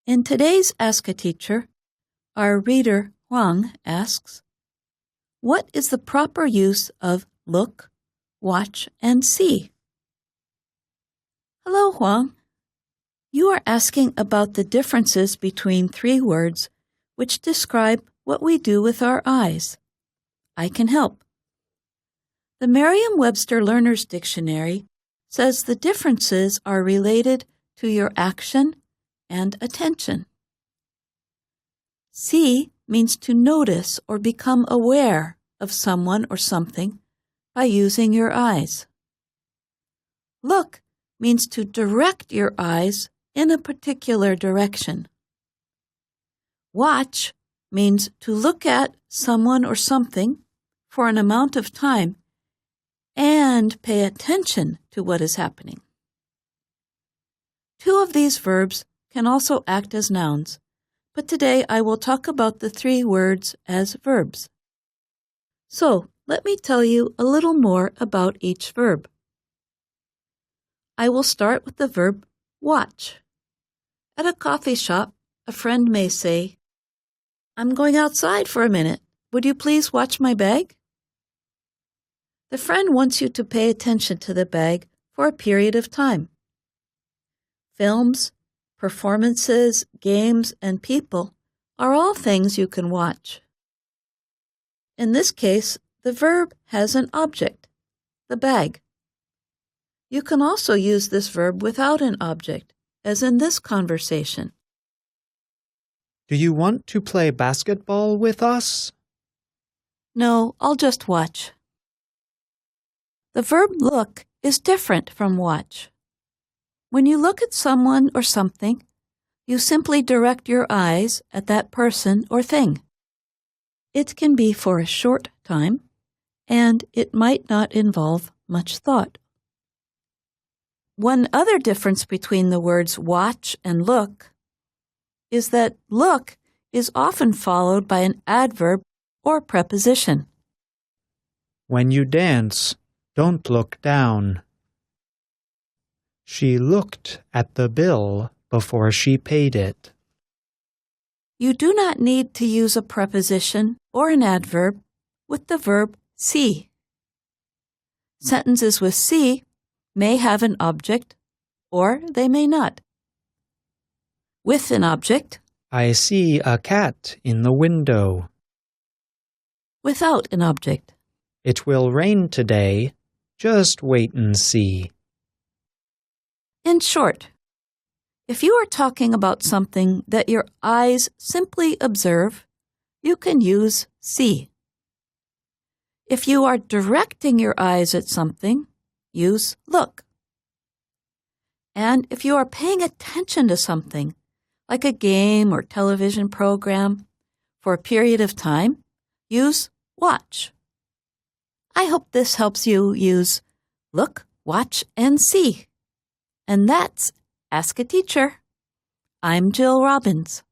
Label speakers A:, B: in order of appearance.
A: In today's Ask a Teacher, our reader Huang asks, what is the proper use of look, watch, and see? Hello, Huang. You are asking about the differences between three words which describe what we do with our eyes. I can help. The Merriam-Webster Learner's Dictionary says the differences are related to your action and attention. See means to notice or become aware of someone or something by using your eyes. Look means to direct your eyes in a particular direction. Watch means to look at someone or something for an amount of time and pay attention to what is happening. Two of these verbs can also act as nouns, but today I will talk about the three words as verbs. So, let me tell you a little more about each verb. I will start with the verb watch. At a coffee shop, a friend may say, "I'm going outside for a minute. Would you please watch my bag?" The friend wants you to pay attention to the bag for a period of time. Films, performances, games, and people are all things you can watch. In this case, the verb has an object, the bag. You can also use this verb without an object, as in this conversation.
B: Do you want to play basketball with us?
A: No, I'll just watch. The verb look is different from watch. When you look at someone or something, you simply direct your eyes at that person or thing. It can be for a short time, and it might not involve much thought. One other difference between the words watch and look is that look is often followed by an adverb or preposition.
B: When you dance, don't look down. She looked at the bill before she paid it.
A: You do not need to use a preposition or an adverb with the verb see. Sentences with see may have an object or they may not. With an object,
B: I see a cat in the window.
A: Without an object,
B: it will rain today. Just wait and see.
A: In short, if you are talking about something that your eyes simply observe, you can use see. If you are directing your eyes at something, use look. And if you are paying attention to something, like a game or television program, for a period of time, use watch. I hope this helps you use look, watch, and see. And that's Ask a Teacher. I'm Jill Robbins.